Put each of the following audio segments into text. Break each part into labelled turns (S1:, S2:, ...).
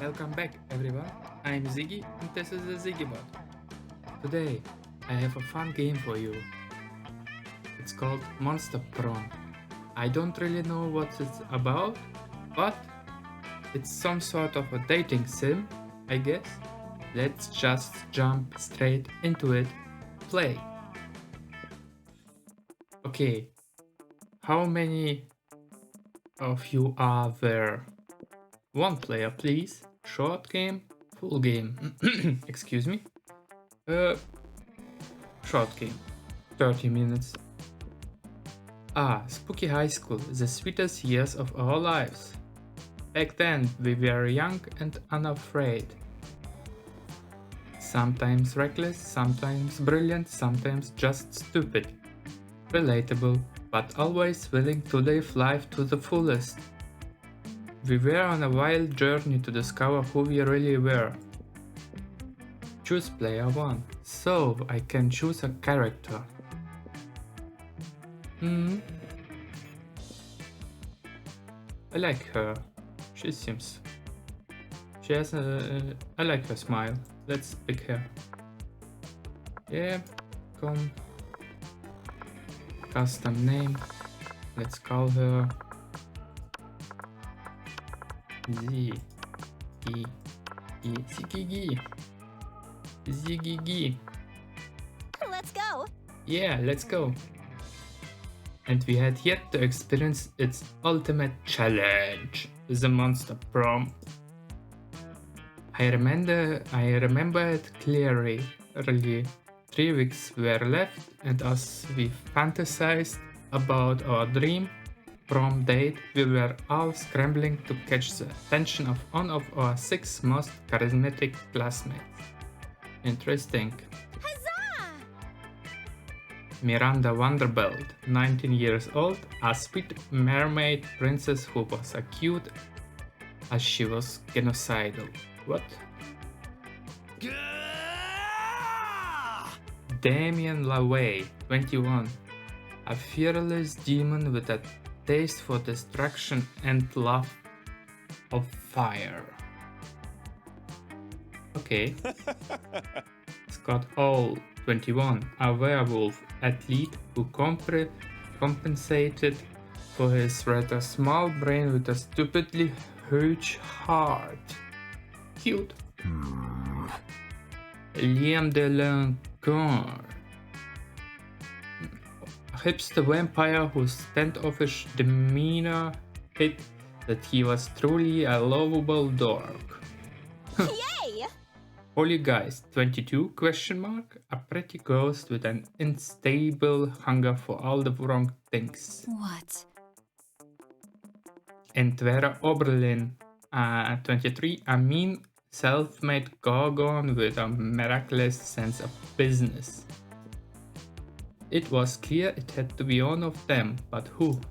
S1: Welcome back everyone, I'm Ziggy and this is the Ziggybot. Today I have a fun game for you. It's called Monster Prom. I don't really know what it's about, but it's some sort of a dating sim, I guess. Let's just jump straight into it. Play. Okay, how many of you are there? One player please. Short game, full game. Excuse me. Uh, Short game. 30 minutes. Spooky high school, the sweetest years of our lives. Back then, we were young and unafraid. Sometimes reckless, sometimes brilliant, sometimes just stupid. Relatable, but always willing to live life to the fullest. We were on a wild journey to discover who we really were. Choose player 1, so I can choose a character. I like her. She seems. She has a. I like her smile. Let's pick her. Yeah, come. Custom name. Let's call her Z. G. Ziggy. Ziggy.
S2: Let's go!
S1: Yeah, let's go. And we had yet to experience its ultimate challenge, the Monster Prom. I remember it clearly. Really, 3 weeks were left, and as we fantasized about our dream prom date, we were all scrambling to catch the attention of one of our 6 most charismatic classmates. Interesting.
S2: Huzzah!
S1: Miranda Vanderbilt, 19 years old, a sweet mermaid princess who was as cute as she was genocidal. What? Damien LaWay, 21, a fearless demon with a taste for destruction and love of fire. Okay. Scott Hall, 21, a werewolf athlete who compensated for his rather small brain with a stupidly huge heart. Cute. Liam DeLancourt, a hipster vampire whose standoffish demeanor hid that he was truly a lovable dork.
S2: Yay!
S1: Holygeist 22 a pretty ghost with an unstable hunger for all the wrong things.
S2: What?
S1: And Vera Oberlin 23, a mean self-made gorgon with a miraculous sense of business. It was clear it had to be one of them, but who?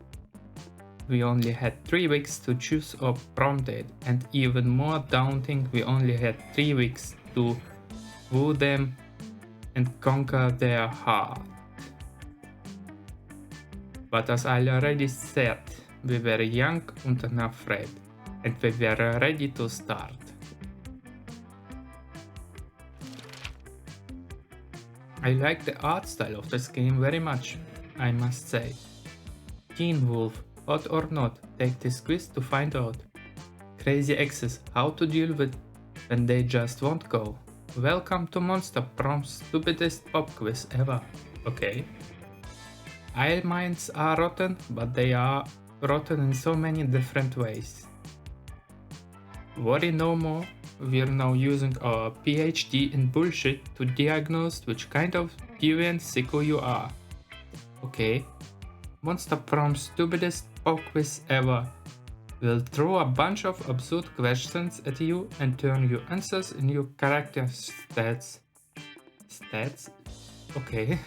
S1: We only had 3 weeks to choose our prom date, and even more daunting, we only had 3 weeks to woo them and conquer their heart. But as I already said, we were young and unafraid, and we were ready to start. I like the art style of this game very much, I must say. Teen Wolf, hot or not, take this quiz to find out. Crazy exes, how to deal with when they just won't go. Welcome to Monster Prom's stupidest pop quiz ever. Okay. Our minds are rotten, but they are rotten in so many different ways. Worry no more, we're now using our PhD in bullshit to diagnose which kind of deviant sicko you are. Okay. Monster Prom's stupidest pop quiz ever. We'll throw a bunch of absurd questions at you and turn your answers in your character stats. Stats? Okay.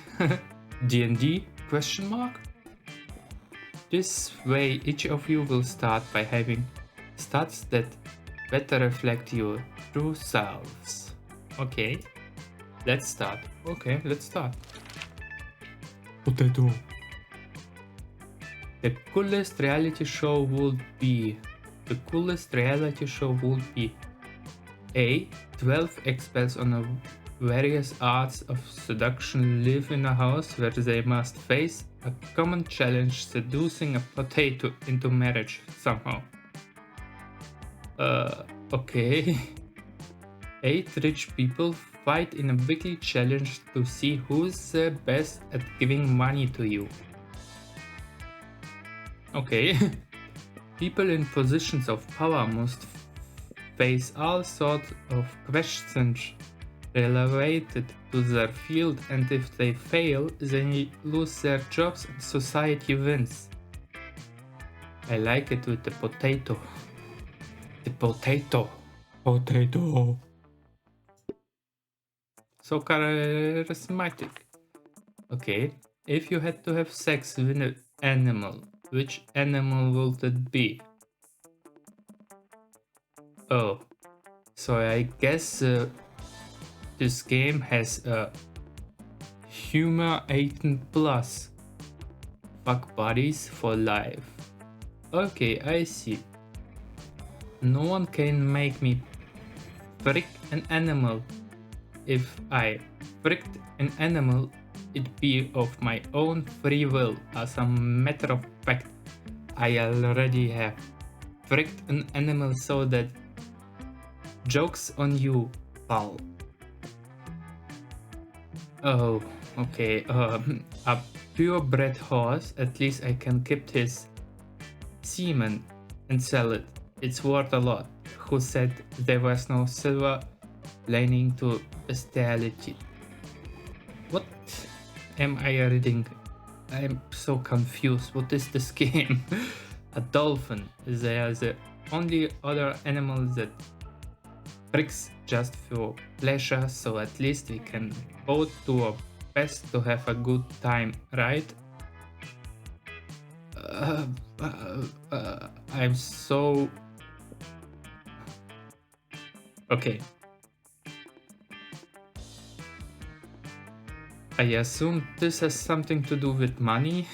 S1: D&D? Question mark? This way each of you will start by having stats that better reflect your true selves. Okay. Let's start. Okay, let's start. Potato. The coolest reality show would be A. 12 experts on various arts of seduction live in a house where they must face a common challenge: seducing a potato into marriage somehow. Okay. 8 rich people fight in a weekly challenge to see who's the best at giving money to you. Okay. People in positions of power must face all sorts of questions related to their field, and if they fail, they lose their jobs and society wins. I like it with the potato. The potato. Potato. So charismatic. Okay, if you had to have sex with an animal, which animal would it be? Oh, so I guess this game has a humor 18 plus. Fuck buddies for life. Okay, I see. No one can make me frick an animal. If I fricked an animal, it'd be of my own free will. As a matter of fact, I already have fricked an animal, so that joke's on you, pal. Oh, okay. A purebred horse, at least I can keep his semen and sell it. It's worth a lot. Who said there was no silver lining to bestiality? What am I reading? I'm so confused. What is this game? A dolphin. They are the only other animal that pricks just for pleasure, so at least we can both do our best to have a good time, right? I'm so... Okay. I assume this has something to do with money.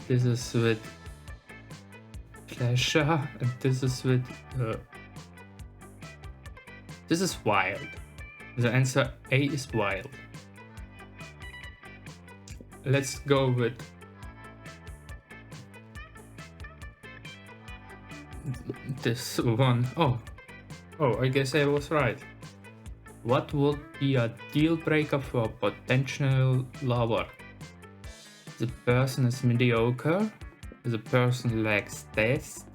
S1: This is with pleasure, and this is with... This is wild. The answer A is wild. Let's go with this one. Oh, I guess I was right. What would be a deal breaker for a potential lover? The person is mediocre, the person lacks taste,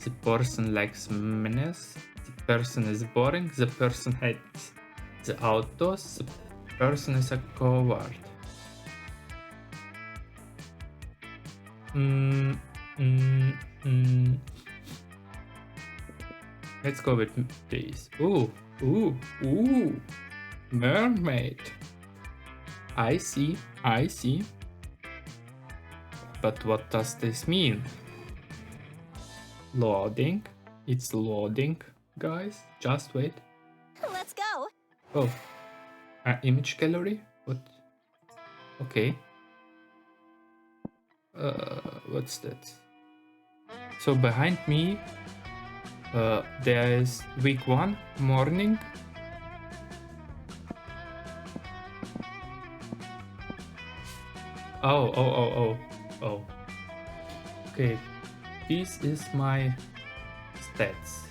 S1: the person lacks manners, the person is boring, the person hates the outdoors, the person is a coward. Let's go with these. Ooh, mermaid. I see. But what does this mean? Loading. It's loading, guys. Just wait.
S2: Let's go.
S1: Oh, image gallery? What? Okay. What's that? So behind me, there is week 1 morning. Oh. Okay, this is my stats.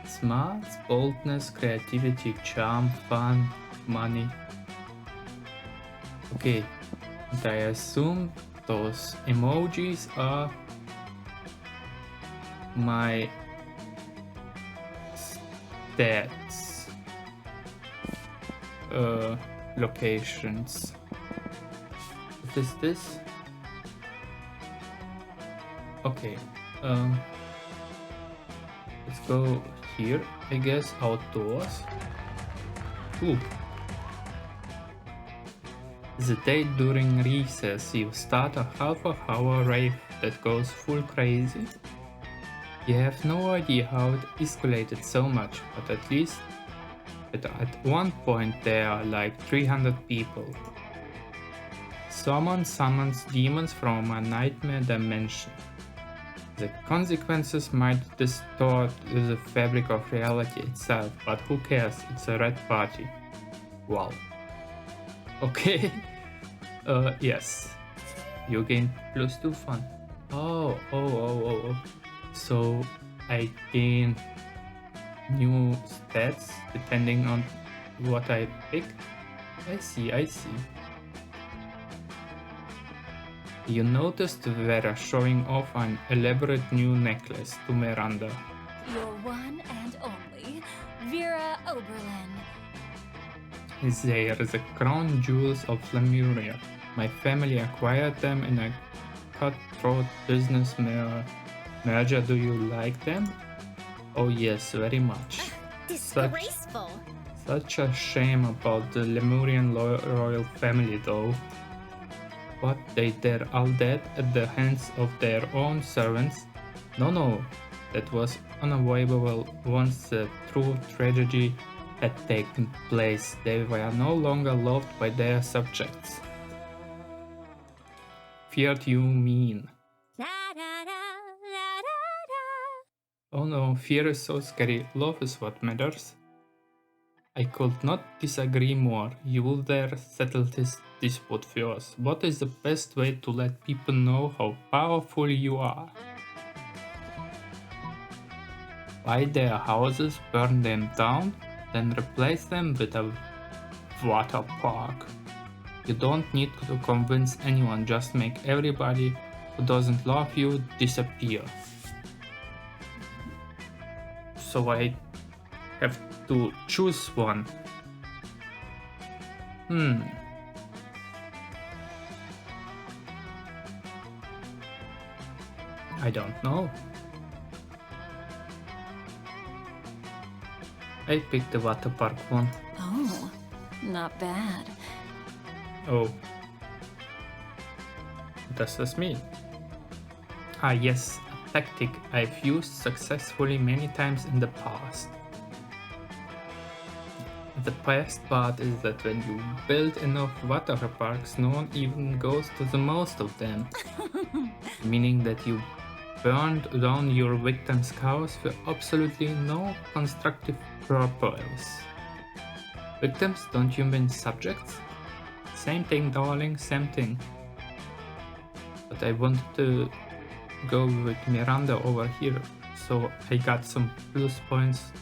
S1: Smarts, boldness, creativity, charm, fun, money. Okay, and I assume those emojis are my stats. Locations. What is this? Okay, let's go here, I guess. Outdoors. Ooh. The day during recess, you start a half-hour rave that goes full crazy. You have no idea how it escalated so much, but at least at one point there are like 300 people. Someone summons demons from a nightmare dimension. The consequences might distort the fabric of reality itself, but who cares? It's a red party. Wow. Okay. Yes. You gain +2 fun. Oh. So I gain new stats depending on what I pick. I see. You noticed Vera showing off an elaborate new necklace to Miranda.
S3: Your one and only, Vera Oberlin.
S1: They are the crown jewels of Lemuria. My family acquired them in a cutthroat business merger. Do you like them? Oh yes, very much.
S2: Disgraceful.
S1: Such a shame about the Lemurian royal family though. What, they're all dead at the hands of their own servants? No, that was unavoidable once the true tragedy had taken place. They were no longer loved by their subjects. Feared you mean? Oh no, fear is so scary, love is what matters. I could not disagree more. You will there settle this dispute first. What is the best way to let people know how powerful you are? Buy their houses, burn them down, then replace them with a water park. You don't need to convince anyone, just make everybody who doesn't love you disappear. So I have to choose one. I don't know. I picked the water park one.
S3: Oh, not bad.
S1: Oh. What does this mean? Ah yes, a tactic I've used successfully many times in the past. The best part is that when you build enough water parks, no one even goes to the most of them. Meaning that you burned down your victims' cows for absolutely no constructive purpose. Victims, don't you mean subjects? Same thing, darling, same thing. But I wanted to go with Miranda over here, so I got some plus points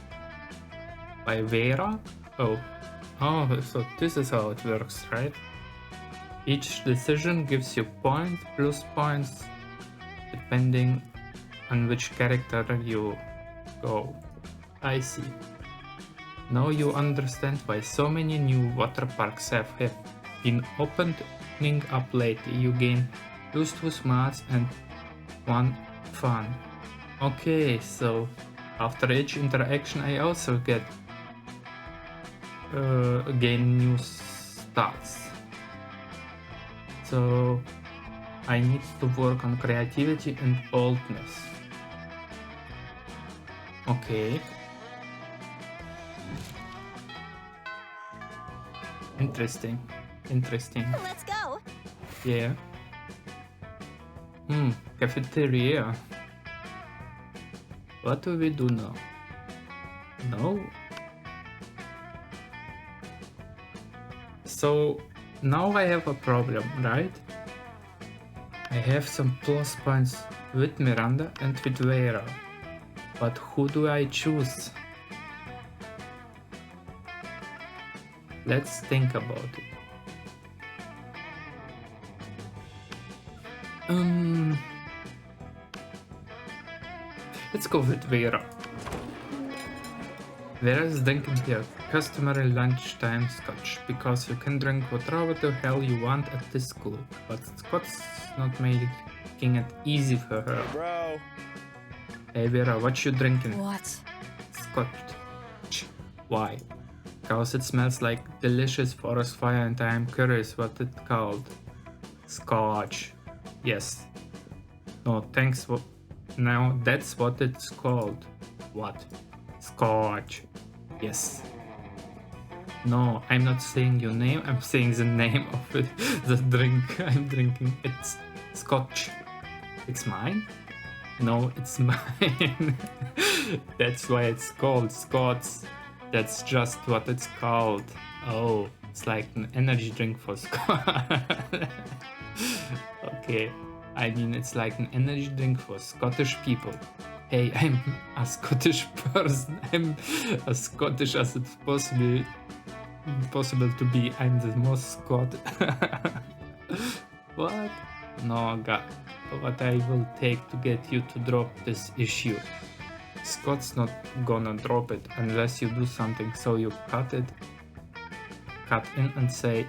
S1: by Vera. Oh, so this is how it works, right? Each decision gives you points, plus points, depending on which character you go. I see. Now you understand why so many new water parks have been opening up lately. You gain +2 smarts and 1 fun. Okay, so after each interaction I also gain new stats. So I need to work on creativity and boldness. Okay. Interesting.
S2: Let's go.
S1: Yeah. Cafeteria. What do we do now? No. So now I have a problem, right? I have some plus points with Miranda and with Vera. But who do I choose? Let's think about it. Let's go with Vera. Vera is drinking their customary lunchtime scotch, because you can drink whatever the hell you want at this school, but Scott's not making it easy for her.
S4: Bro.
S1: Hey Vera, what you drinking?
S3: What?
S1: Scotch. Why? Because it smells like delicious forest fire and I am curious what it's called. Scotch. Yes. No, thanks. Now that's what it's called. What? Scotch. Yes. No, I'm not saying your name, I'm saying the name of it, the drink I'm drinking. It's Scotch. It's mine? No, it's mine. That's why it's called Scots. That's just what it's called. Oh, it's like an energy drink for Scott. Okay, I mean it's like an energy drink for Scottish people. Hey, I'm a Scottish person. I'm as Scottish as it's possible to be. I'm the most Scot. What? No, God. What I will take to get you to drop this issue. Scott's not gonna drop it unless you do something, so you cut in and say,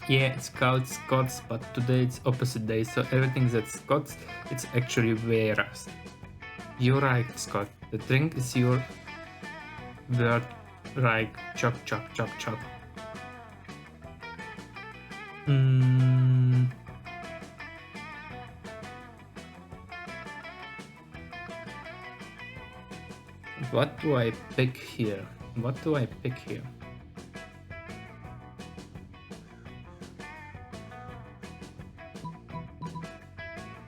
S1: yeah, it's called Scots, but today it's opposite day, so everything that's Scots, it's actually Veras. You're right, Scott. The drink is your word, right? Chop, chop, chop, chop. What do I pick here? What do I pick here?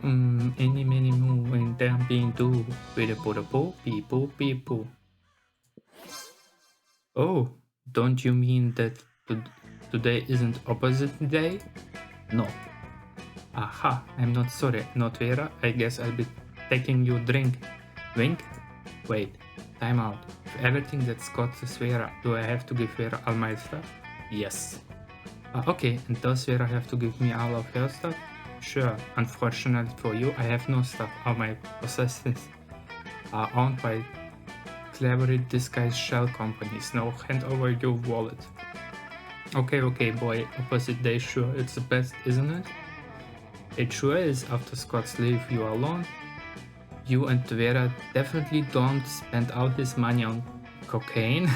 S1: Any, many, moo, and damn being do. With a put a poo, pee, poo, pee, poo. Oh, don't you mean that today isn't opposite day? No. Aha, I'm not sorry, not Vera. I guess I'll be taking you drink. Wink? Wait, time out. If everything that Scott is Vera, do I have to give Vera all my stuff? Yes. Okay, and does Vera have to give me all of her stuff? Sure. Unfortunately for you, I have no stuff. All my possessions are owned by cleverly disguised shell companies. Now hand over your wallet. Okay, boy. Opposite day, sure. It's the best, isn't it? It sure is. After Scott's leave you alone, you and Vera definitely don't spend all this money on cocaine.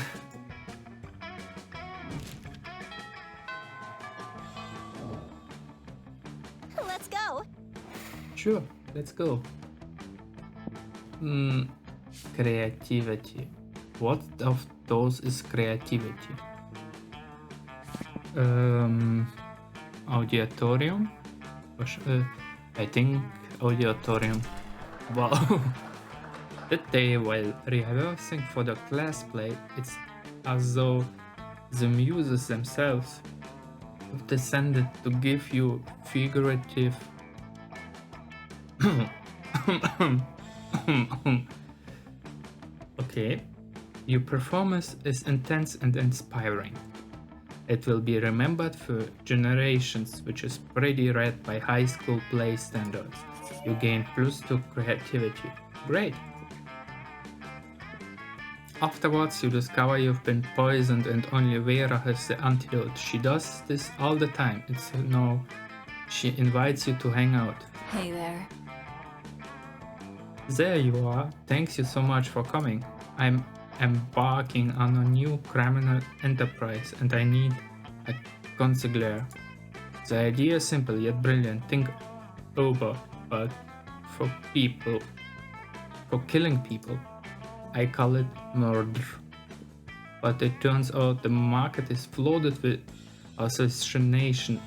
S2: Let's go.
S1: Sure, let's go. Creativity. What of those is creativity? Auditorium? I think auditorium. Wow. That day, while rehearsing for the class play, it's as though the muses themselves have descended to give you figurative Okay, your performance is intense and inspiring. It will be remembered for generations, which is pretty rad by high school play standards. You gain plus to creativity. Great! Afterwards, you discover you've been poisoned and only Vera has the antidote. She does this all the time. She invites you to hang out.
S3: Hey there.
S1: There you are. Thanks you so much for coming. I'm embarking on a new criminal enterprise and I need a consigliere. The idea is simple yet brilliant. Think over, but for killing people. I call it murder. But it turns out the market is flooded with assassinations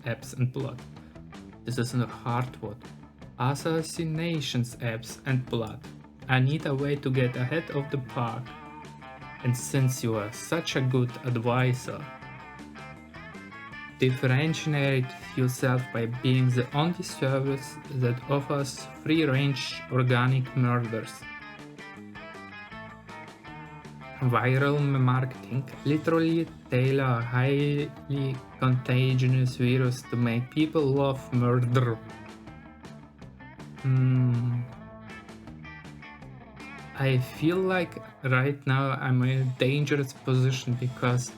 S1: apps and blood. This is a hard word. Assassinations apps and blood. I need a way to get ahead of the pack. And since you are such a good advisor, differentiate yourself by being the only service that offers free-range organic murders. Viral marketing literally tailor a highly contagious virus to make people love murder. I feel like right now I'm in a dangerous position because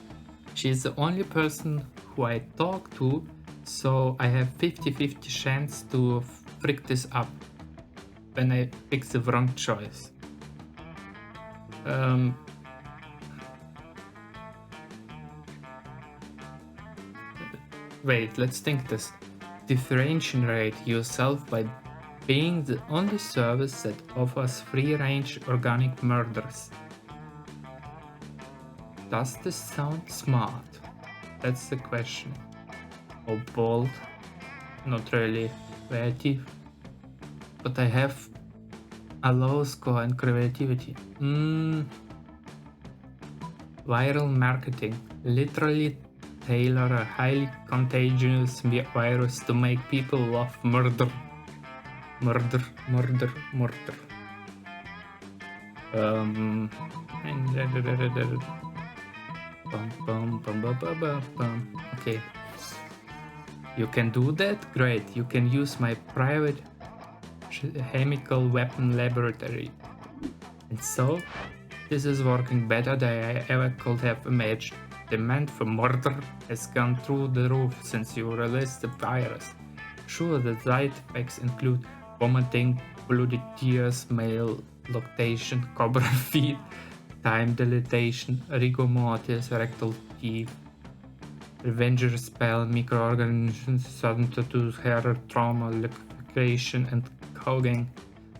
S1: she's the only person who I talk to, so I have 50-50 chance to freak this up when I pick the wrong choice. Wait, let's think this. Differentiate yourself by being the only service that offers free-range organic murders. Does this sound smart? That's the question. Or bold? Not really creative. But I have a low score in creativity. Viral marketing. Literally tailor a highly contagious virus to make people love murder. Murder. Okay. You can do that? Great. You can use my private chemical weapon laboratory. And so, this is working better than I ever could have imagined. Demand for murder has gone through the roof since you released the virus. Sure, the side effects include vomiting, bloody tears, male lactation, cobra feet, time dilatation, rigor mortis, rectal teeth, revenger spell, microorganisms, sudden tattoos, hair trauma, liquefaction, and cogging.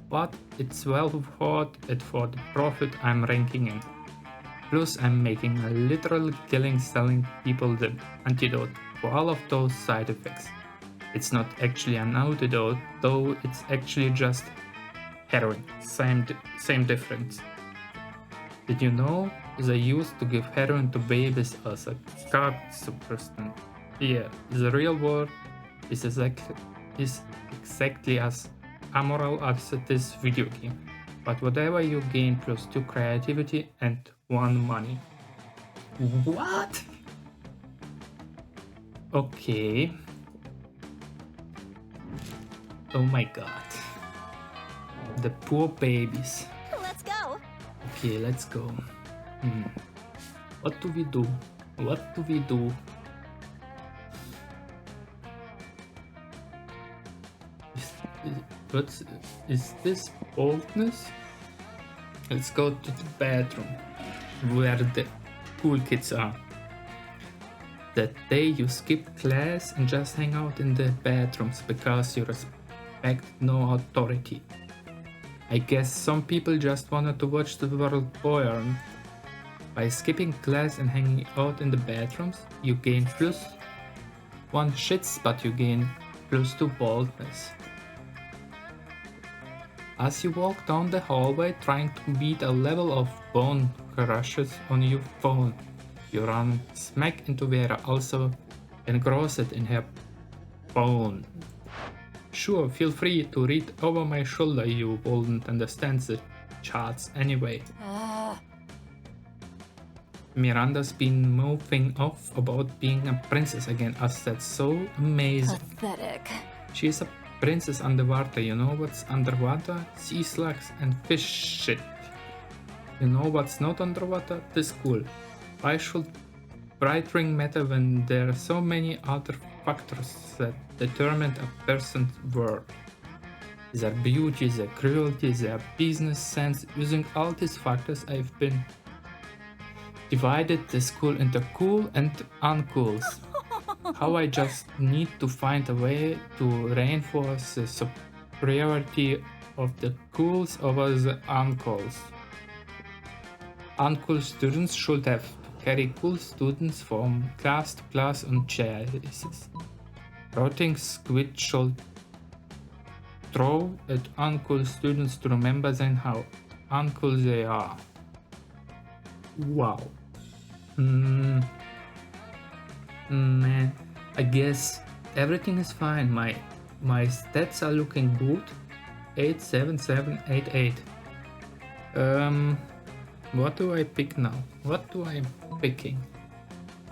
S1: But it's well worth it for the profit I'm ranking in. Plus, I'm making a literal killing selling people the antidote for all of those side effects. It's not actually an antidote, though it's actually just heroin. Same difference. Did you know they used to give heroin to babies as a card suppressant? Yeah, the real world is exactly as amoral as this video game. But whatever you gain plus 2 creativity and 1 money. What? Okay. Oh my god. The poor babies.
S2: Let's go.
S1: Okay, let's go. What do we do? What do we do? Is this boldness? Let's go to the bathroom where the cool kids are. That day you skip class and just hang out in the bathrooms because you respect no authority. I guess some people just wanted to watch the world burn. By skipping class and hanging out in the bathrooms, you gain plus 1 shits, but you gain plus 2 boldness. As you walk down the hallway trying to beat a level of bone crushes on your phone, you run smack into Vera, also engrossed in her phone. Sure, feel free to read over my shoulder, you wouldn't understand the charts anyway. Miranda's been mouthing off about being a princess again, as that's so amazing.
S3: Pathetic.
S1: She's a princess underwater. You know what's underwater? Sea slugs and fish shit. You know what's not underwater? The school. Why should bright ring matter when there are so many other factors that determine a person's worth? Their beauty, their cruelty, their business sense. Using all these factors, I've been divided the school into cool and uncools. How I just need to find a way to reinforce the superiority of the cools over the uncools. Uncool students should have to carry cool students from class to class on chaises. Rotting squid should throw at uncool students to remember then how uncool they are. Wow. Man, I guess everything is fine. My stats are looking good. 87788. What do I pick now? What do I picking?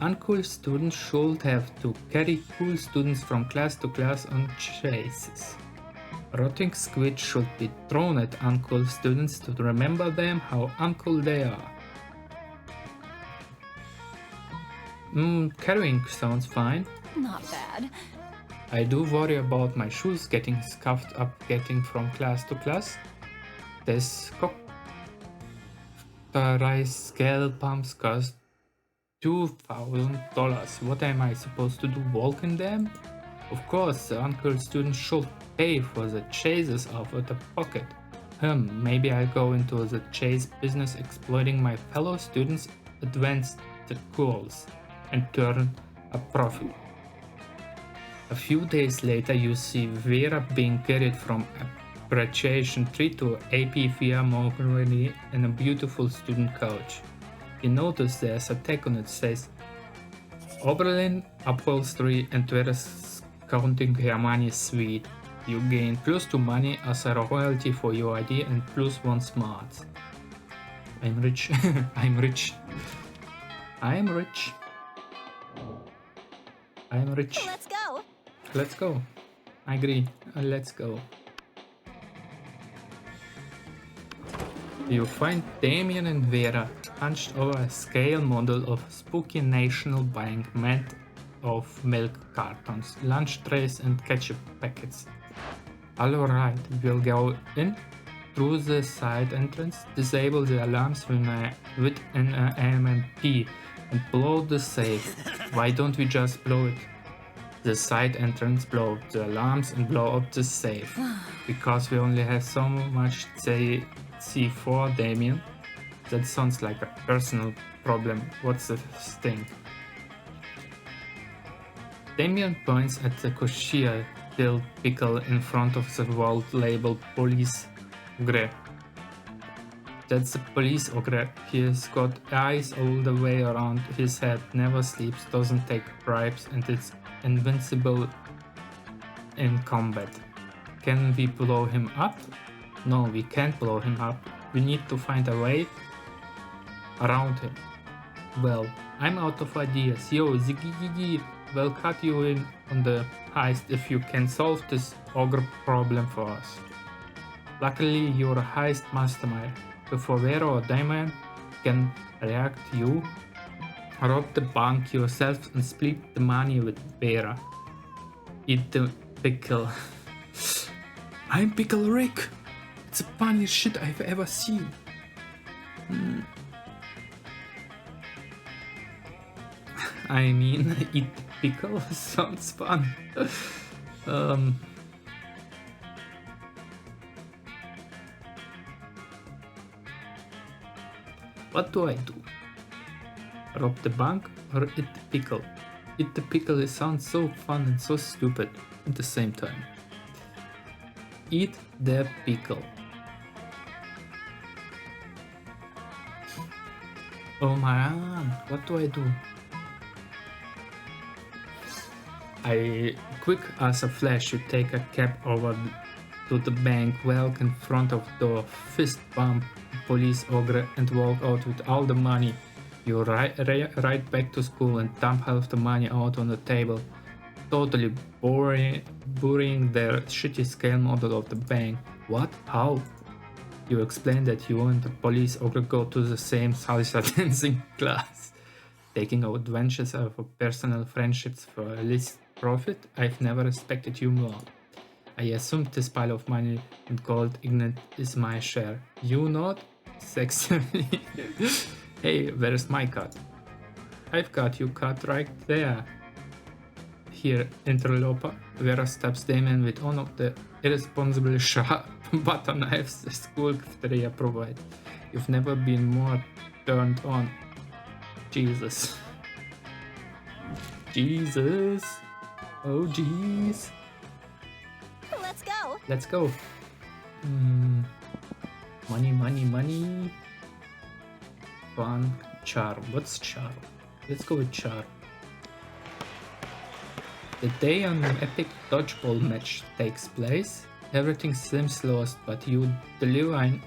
S1: Uncool students should have to carry cool students from class to class on chases. Rotting squid should be thrown at uncool students to remember them how uncool they are. Carrying sounds fine.
S3: Not bad.
S1: I do worry about my shoes getting scuffed up getting from class to class. This rice scale pumps cost $2,000. What am I supposed to do? Walk in them? Of course, the uncool students should pay for the chases out of the pocket. Maybe I'll go into the chase business exploiting my fellow students' advanced goals and turn a profit. A few days later, you see Vera being carried from appreciation tree to AP via mobility in a beautiful student couch. You notice there's a tag on it that says Oberlin Upholstery and Vera's Counting Her Money Suite. You gain +2 money as a royalty for your ID and +1 smarts. I'm rich. I'm rich. I'm rich. I'm rich.
S2: Let's go.
S1: Let's go. I agree. Let's go. You find Damien and Vera hunched over a scale model of spooky national bank made of milk cartons, lunch trays and ketchup packets. Alright, we'll go in through the side entrance, disable the alarms with an AMP and blow the safe. Why don't we just blow it? The side entrance, blow up the alarms and blow up the safe. Because we only have so much C4, Damien. That sounds like a personal problem. What's the thing? Damien points at the kosher dill pickle in front of the wall labeled Police Ogre. That's the Police Ogre. He's got eyes all the way around his head, never sleeps, doesn't take bribes, and it's invincible in combat. Can we blow him up? No, we can't blow him up. We need to find a way around him. Well, I'm out of ideas. Yo, Ziggy, we'll cut you in on the heist if you can solve this ogre problem for us. Luckily, you're a heist mastermind. Before Vera or Damien can react, you rob the bank yourself and split the money with Vera. Eat the pickle. I'm Pickle Rick. It's the funniest shit I've ever seen. I mean, eat pickle sounds fun. What do I do? Rob the bank or eat the pickle? Eat the pickle, it sounds so fun and so stupid at the same time. Eat the pickle. Oh man, what do I do? I, quick as a flash, you take a cab over to the bank, walk in front of the fist bump police ogre and walk out with all the money. You ride back to school and dump half the money out on the table, totally burying their shitty scale model of the bank. What? How? You explain that you and the police ogre go to the same salsa dancing class, taking adventures of personal friendships for a least profit. I've never respected you more. I assumed this pile of money and gold ignorant is my share. You not? Sexually. Hey, where's my cut? I've got you cut right there. Here, interloper. Vera stabs Damien with one of the irresponsible sharp butter knives the school cafeteria provides. You've never been more turned on. Jesus. Jesus. Oh jeez.
S2: Let's go.
S1: Let's go. Money, money, money. Fun. Charm. What's charm? Let's go with charm. The day an epic dodgeball match takes place, everything seems lost, but you deliver an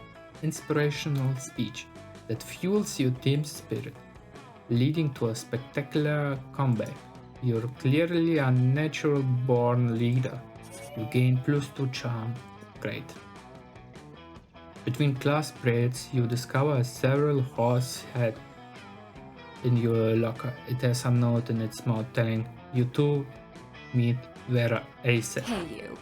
S1: inspirational speech that fuels your team's spirit, leading to a spectacular comeback. You're clearly a natural born leader. You gain +2 charm. Great. Between class periods, you discover several horse head in your locker. It has a note in its mouth telling you to meet Vera ASAP.
S3: Hey, you.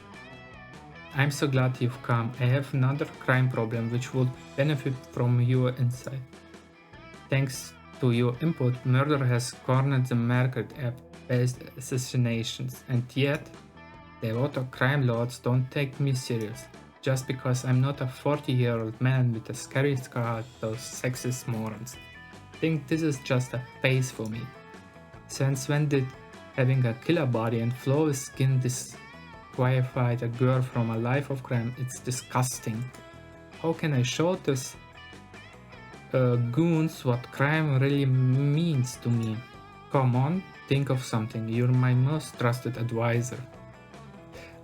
S1: I'm so glad you've come. I have another crime problem which would benefit from your insight. Thanks to your input, murder has cornered the market at past assassinations, and yet The auto crime lords don't take me serious. Just because I'm not a 40-year-old man with a scary scar at those sexist morons. I think this is just a phase for me. Since when did having a killer body and flawless skin disqualify a girl from a life of crime? It's disgusting. How can I show this goons what crime really means to me? Come on, think of something. You're my most trusted advisor.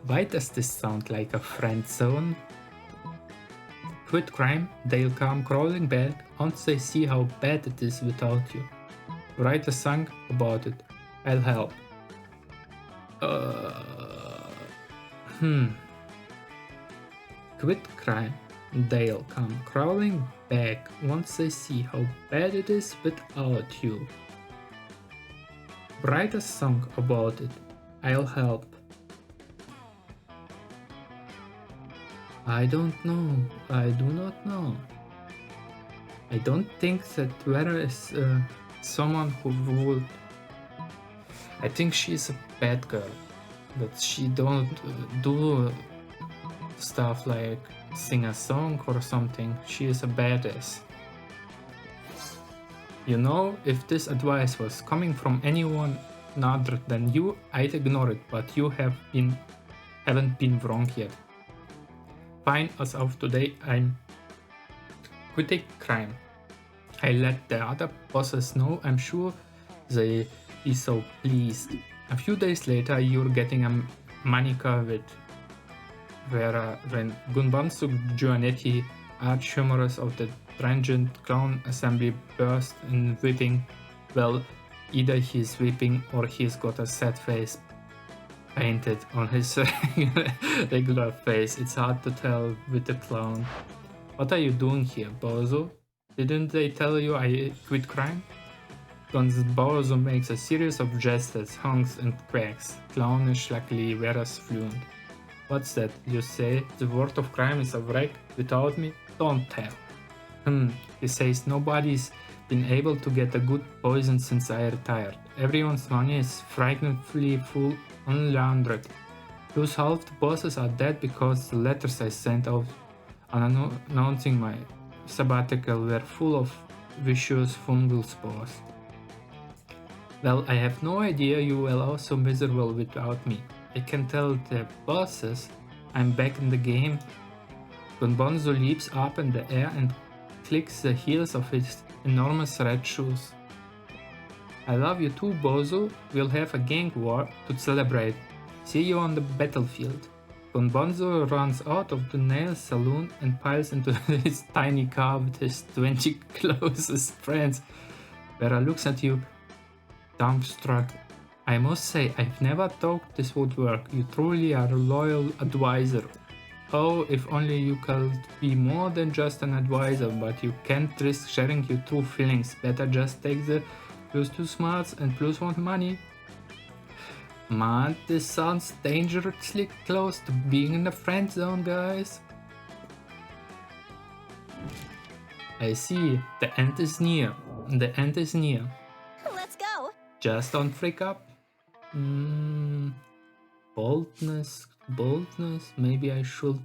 S1: Why does this sound like a friend zone? Quit crime, they'll come crawling back once they see how bad it is without you. Write a song about it. I'll help. Quit crime, they'll come crawling back once they see how bad it is without you. Write a song about it. I'll help. I don't know. I do not know. I don't think that Vera is someone who would. I think she's a bad girl, but she don't do stuff like sing a song or something. She is a badass. You know, if this advice was coming from anyone other than you, I'd ignore it, but you haven't been wrong yet. Fine, as of today, I'm quitting crime. I let the other bosses know. I'm sure they be so pleased. A few days later, you're getting a manica with Vera when Gunbansu Giovanetti, arch humorous of the transient clown assembly, burst in weeping. Well, either he's weeping or he's got a sad face painted on his regular face. It's hard to tell with the clown. What are you doing here, Bozo? Didn't they tell you I quit crime? Bozo makes a series of gestures, honks and quacks, clownishly Vera's fluent. What's that? You say the world of crime is a wreck without me? Don't tell. He says nobody's been able to get a good poison since I retired. Everyone's money is frighteningly full, unlaundered. Plus half the bosses are dead because the letters I sent out announcing my sabbatical were full of vicious fungal spores. Well, I have no idea you will also miserable without me. I can tell the bosses I'm back in the game. Gonbonzo leaps up in the air and clicks the heels of his enormous red shoes. I love you too, Bozo. We'll have a gang war to celebrate. See you on the battlefield. Gonbonzo runs out of the nail saloon and piles into his tiny car with his 20 closest friends. Vera looks at you, dumbstruck. I must say, I've never thought this would work. You truly are a loyal advisor. Oh, if only you could be more than just an advisor, but you can't risk sharing your true feelings. Better just take the +2 smarts and +1 money. Man, this sounds dangerously close to being in the friend zone, guys. I see. The end is near. The end is near.
S2: Let's go.
S1: Just don't freak up. Boldness. Maybe I should.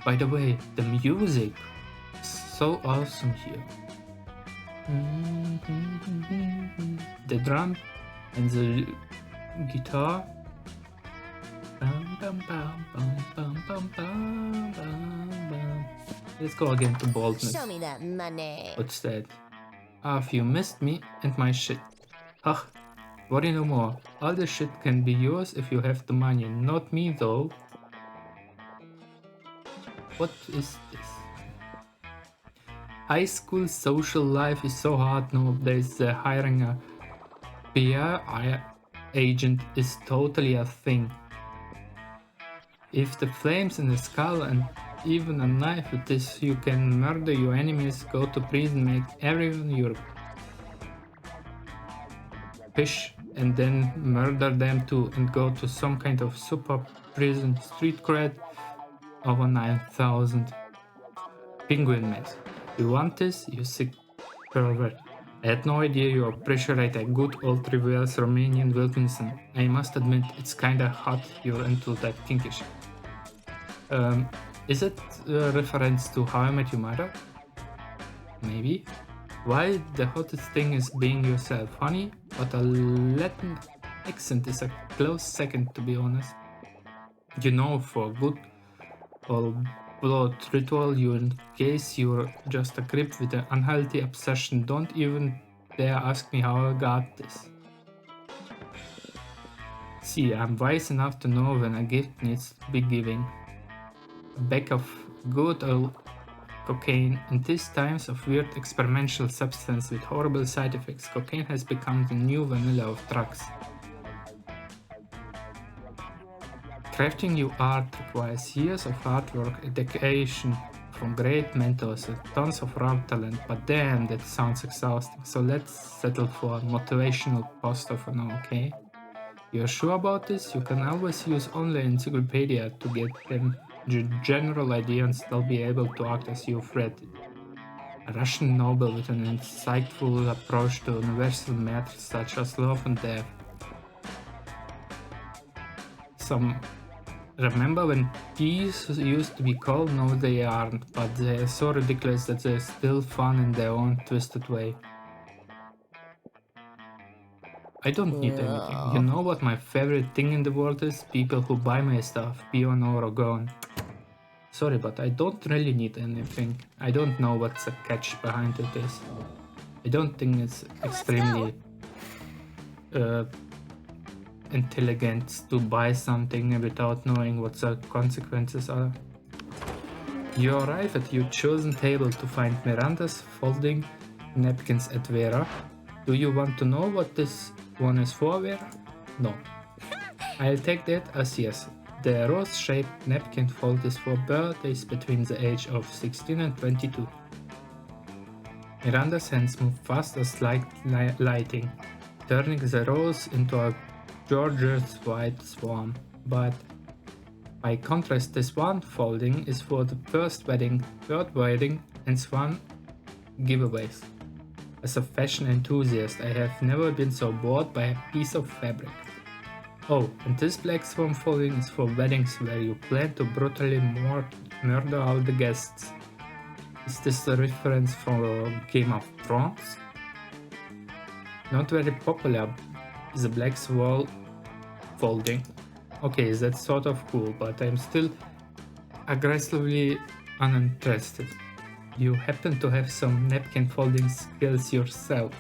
S1: By the way, the music is so awesome here. The drum and the guitar. Let's go again to boldness.
S2: Show me that money.
S1: What's that? If you missed me and my shit. Ugh, worry no more. All the shit can be yours if you have the money. Not me though. What is this? High school social life is so hard nowadays. Hiring a PR agent is totally a thing. If the flames in the skull and even a knife with this, you can murder your enemies, go to prison, make everyone your fish, and then murder them too, and go to some kind of super prison, street cred over 9,000 penguin mess. You want this, you sick pervert. I had no idea you appreciate a good old reverse Romanian Wilkinson. I must admit, it's kinda hot you're into that kinkish. Is it a reference to How I Met Your Mother? Maybe. Why the hottest thing is being yourself, honey, but a Latin accent is a close second, to be honest. You know, for good old blood ritual, you in case you're just a creep with an unhealthy obsession, don't even dare ask me how I got this. See, I'm wise enough to know when a gift needs to be given. A bag of good old cocaine. In these times of weird experimental substance with horrible side effects, cocaine has become the new vanilla of drugs. Crafting new art requires years of hard work, dedication from great mentors and tons of raw talent, but damn, that sounds exhausting. So let's settle for a motivational poster for now, okay? You're sure about this? You can always use online encyclopedia to get them the general idea and still be able to act as you've read it. A Russian noble with an insightful approach to universal matters such as love and death. Remember when peas used to be cold? No, they aren't, but they're so ridiculous that they're still fun in their own twisted way. I don't need anything. You know what my favorite thing in the world is? People who buy my stuff, be on or gone. Sorry, but I don't really need anything. I don't know what's the catch behind it is. I don't think it's extremely intelligent to buy something without knowing what the consequences are. You arrive at your chosen table to find Miranda's folding napkins at Vera. Do you want to know what this one is for, Vera? No. I'll take that as yes. The rose-shaped napkin fold is for birthdays between the age of 16 and 22. Miranda's hands move fast as lighting, turning the rose into a gorgeous white swan. But by contrast, this one folding is for the first wedding, third wedding, and swan giveaways. As a fashion enthusiast, I have never been so bored by a piece of fabric. Oh, and this black swan folding is for weddings where you plan to brutally murder all the guests. Is this a reference from Game of Thrones? Not very popular, the black swan folding. Okay, that's sort of cool, but I'm still aggressively uninterested. You happen to have some napkin folding skills yourself.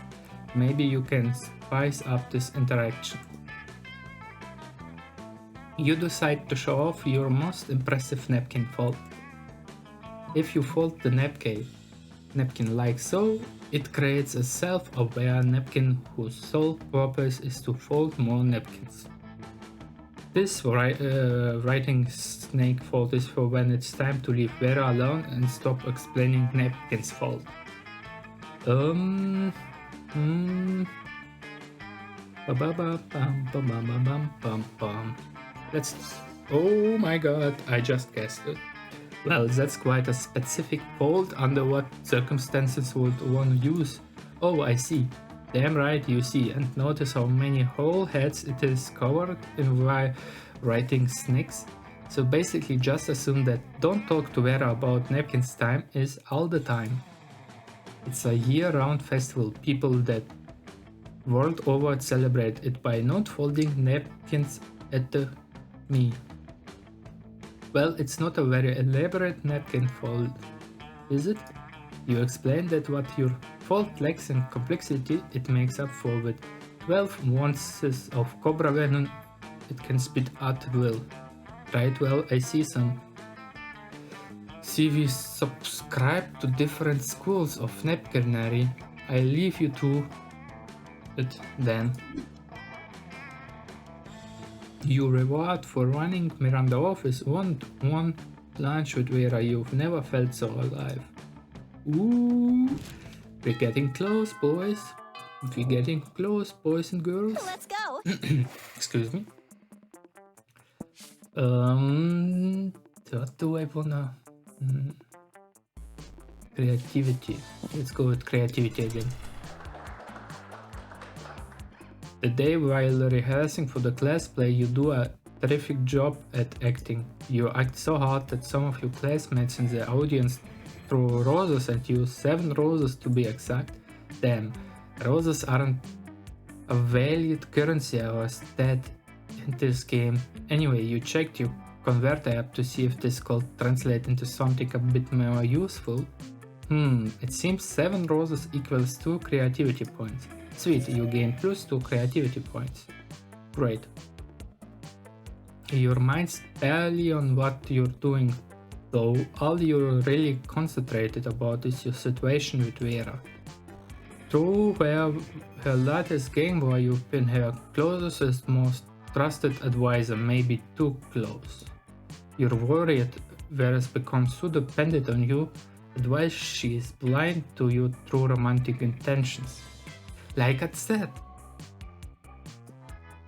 S1: Maybe you can spice up this interaction. You decide to show off your most impressive napkin fold. If you fold the napkin like so, it creates a self-aware napkin whose sole purpose is to fold more napkins. This writing snake fold is for when it's time to leave Vera alone and stop explaining napkins fold. Let's. Oh my god, I just guessed it. Well, that's quite a specific fold. Under what circumstances would one use? Oh, I see. Damn right you see, and notice how many whole heads it is covered in writing snakes. So basically just assume that don't talk to Vera about napkins time is all the time. It's a year-round festival. People that world over celebrate it by not folding napkins at the me. Well, it's not a very elaborate napkin fold, is it? You explained that what your fold lacks in complexity, it makes up for with 12 ounces of cobra venom it can spit at will. Right, well, I see some. See, we subscribe to different schools of napkinary. I leave you to it then. Your reward for running Miranda off is one lunch with Vera. You've never felt so alive. Ooh, we're getting close, boys. We're getting close, boys and girls.
S2: Let's go.
S1: Excuse me. What do I wanna? Creativity. Let's go with creativity again. The day while rehearsing for the class play, you do a terrific job at acting. You act so hard that some of your classmates in the audience throw roses at you, 7 roses to be exact. Damn, roses aren't a valued currency or stat in this game. Anyway, you checked your converter app to see if this could translate into something a bit more useful. It seems 7 roses equals 2 creativity points. Sweet, you gain plus 2 creativity points. Great. Your mind's barely on what you're doing, though all you're really concentrated about is your situation with Vera. Through her latest game where you've been her closest, most trusted advisor, maybe too close. You're worried Vera's become so dependent on you, that while she is blind to your true romantic intentions. Like I said,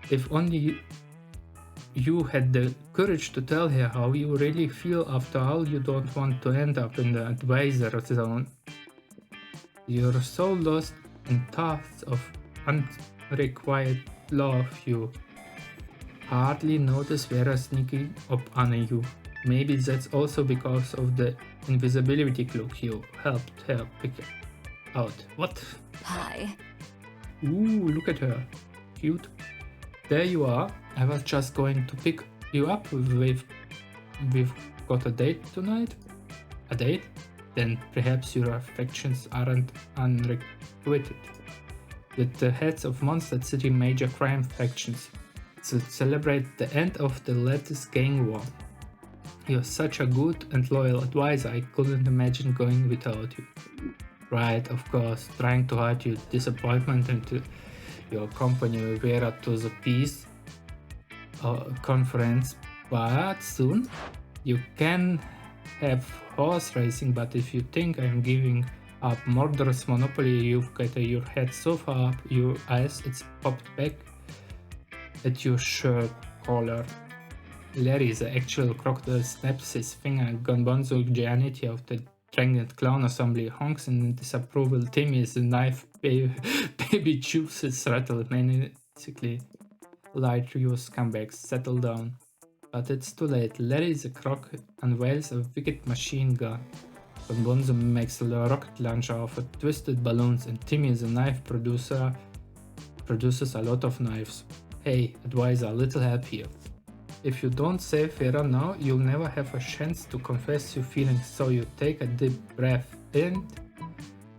S1: if only you had the courage to tell her how you really feel after all, you don't want to end up in the advisor zone. You're so lost in thoughts of unrequited love you hardly notice Vera sneaking up on you. Maybe that's also because of the invisibility cloak you helped her pick out. What?
S3: Hi.
S1: Ooh, look at her. Cute. There you are. I was just going to pick you up. We've got a date tonight? A date? Then perhaps your affections aren't unrequited. With the heads of Monster City major crime factions to celebrate the end of the latest gang war. You're such a good and loyal advisor, I couldn't imagine going without you. Right, of course, trying to hide your disappointment into your company Vera to the peace conference, but soon you can have horse racing. But if you think I'm giving up murderous monopoly, you've got your head so far up your eyes it's popped back at your shirt collar. Larry, the actual crocodile, snaps his finger. Gonbonzo Giannetti of the Dragonite Clown Assembly honks in disapproval. Timmy is the knife baby chews his rattle menacingly. Light, you scumbags, settle down. But it's too late. Larry the croc unveils a wicked machine gun. Gonbonzo makes a rocket launcher of twisted balloons, and Timmy the knife producer produces a lot of knives. Hey, advisor, a little help here. If you don't save Vera now, you'll never have a chance to confess your feelings, so you take a deep breath and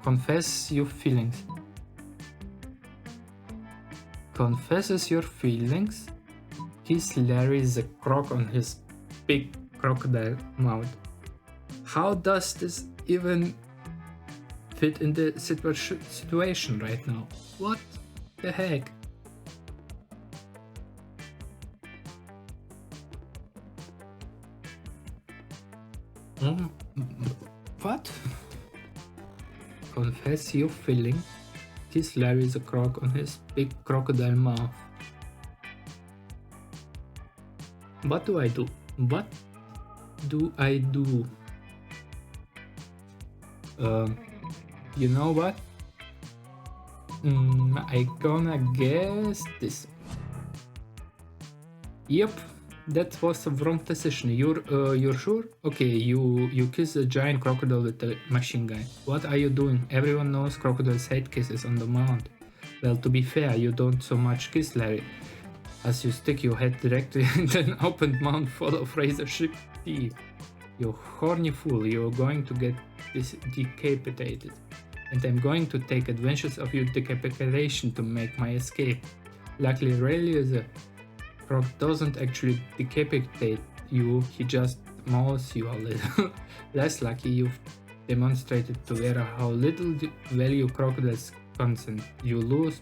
S1: confess your feelings. Confesses your feelings? He's Larry the croc on his big crocodile mouth. How does this even fit in the situation right now? What the heck? What? Confess your feeling. Kiss Larry the croc on his big crocodile mouth. What do I do? What do I do? You know what? I gonna guess this. Yep. That was a wrong decision. You're sure? Okay, you kiss the giant crocodile with the machine gun. What are you doing? Everyone knows crocodiles hate kisses on the mouth. Well, to be fair, you don't so much kiss Larry, as you stick your head directly into an open mouth full of razor-sharp teeth. You horny fool, you're going to get decapitated. And I'm going to take advantage of your decapitation to make my escape. Luckily, Rayleigh is a Croc doesn't actually decapitate you, he just mauls you a little. Less lucky, you've demonstrated to Vera how little value crocodiles consent. You lose.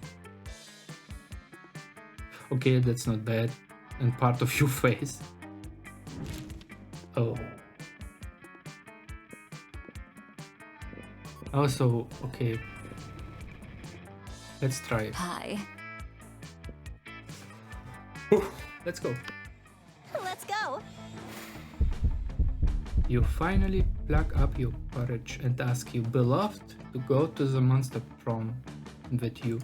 S1: Okay, that's not bad. And part of your face. Oh. Also, okay. Let's try it.
S3: Hi.
S1: Let's go.
S2: Let's go.
S1: You finally pluck up your courage and ask your beloved to go to the monster prom with you.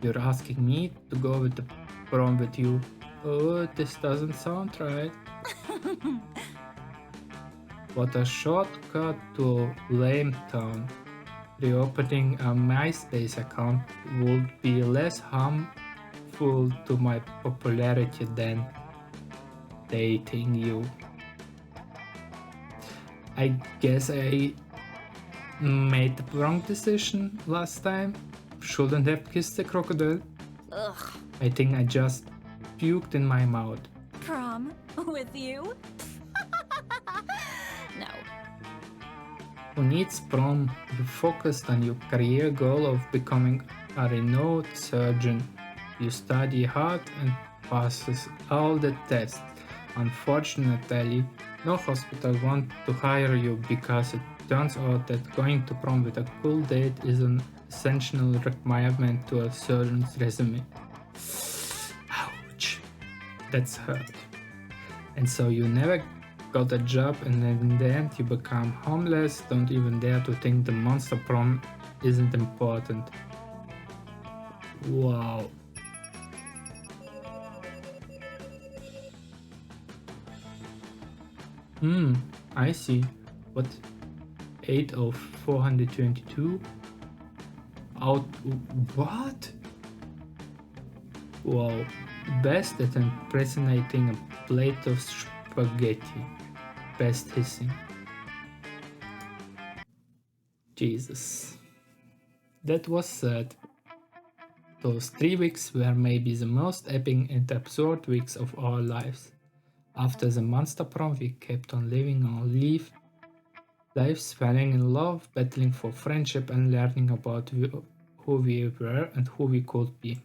S1: You're asking me to go with the prom with you. Oh, this doesn't sound right. What a shortcut to lame town. Reopening a MySpace account would be less harmful to my popularity than dating you. I guess I made the wrong decision last time. Shouldn't have kissed the crocodile.
S3: Ugh.
S1: I think I just puked in my mouth.
S3: Prom with you? No.
S1: Who needs prom? You focused on your career goal of becoming a renowned surgeon. You study hard and passes all the tests. Unfortunately, no hospital want to hire you because it turns out that going to prom with a cool date is an essential requirement to a surgeon's resume. Ouch, that's hurt. And so you never got a job, and in the end you become homeless. Don't even dare to think the monster prom isn't important. Wow. I see. What? 8 of 422? Out. What? Wow. Best at impersonating a plate of spaghetti. Best hissing. Jesus. That was sad. Those 3 weeks were maybe the most epic and absurd weeks of our lives. After the monster prom, we kept on living our lives, falling in love, battling for friendship, and learning about who we were and who we could be.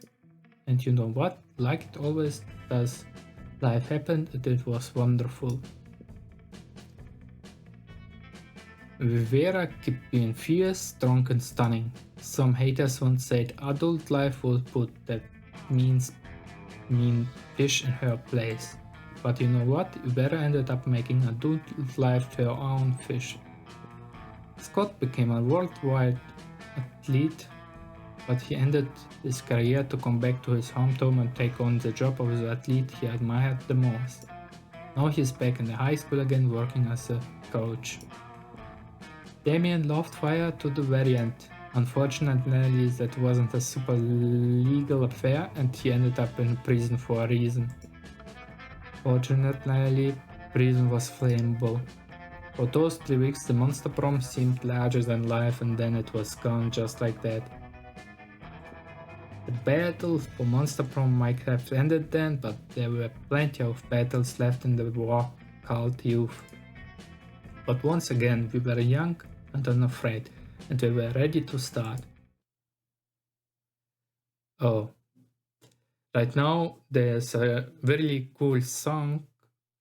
S1: And you know what? Like it always does, life happened and it was wonderful. Vera kept being fierce, strong, and stunning. Some haters once said adult life would put that mean fish in her place. But you know what? Vera ended up making adult life her own fish. Scott became a worldwide athlete, but he ended his career to come back to his hometown and take on the job of the athlete he admired the most. Now he's back in the high school again working as a coach. Damien loved fire to the very end. Unfortunately, that wasn't a super legal affair and he ended up in prison for a reason. Fortunately, prison was flammable. For those 3 weeks, the monster prom seemed larger than life and then it was gone just like that. The battle for monster prom might have ended then, but there were plenty of battles left in the war-called youth. But once again, we were young and unafraid, and we were ready to start. Oh, right now there's a really cool song,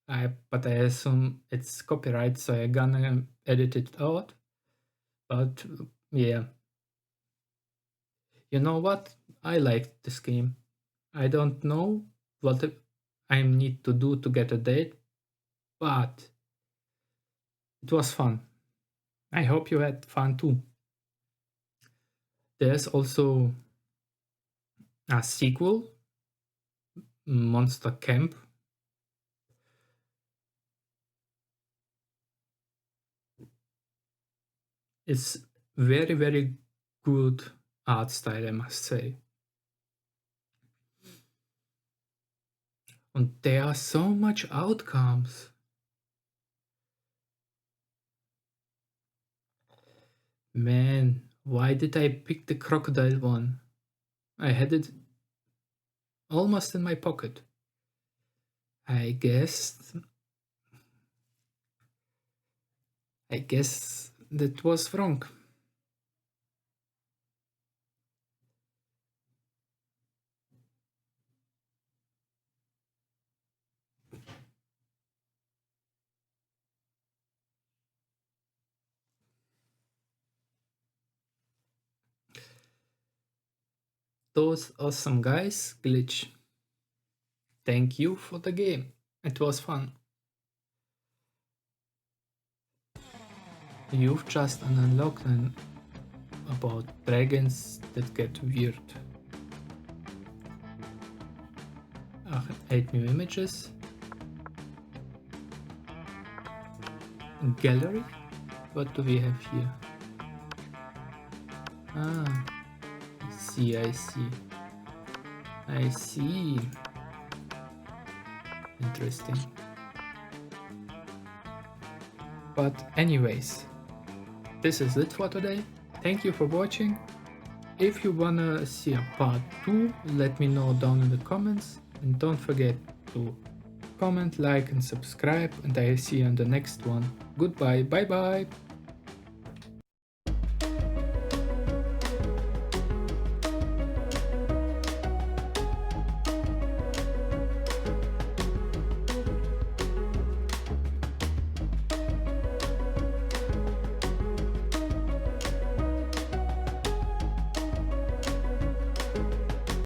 S1: but I assume it's copyright, so I'm gonna edit it out. But yeah, you know what? I like this game. I don't know what I need to do to get a date, but it was fun. I hope you had fun too. There's also a sequel, Monster Camp. It's very, very good art style, I must say. And there are so much outcomes. Man, why did I pick the crocodile one? I had it almost in my pocket. I guess that was wrong. Those awesome guys, Glitch. Thank you for the game. It was fun. You've just unlocked an about dragons that get weird. 8 new images. Gallery? What do we have here? Ah, I see. Interesting. But anyways, this is it for today. Thank you for watching. If you wanna see a part 2, let me know down in the comments. And don't forget to comment, like and subscribe. And I'll see you on the next one. Goodbye, bye bye.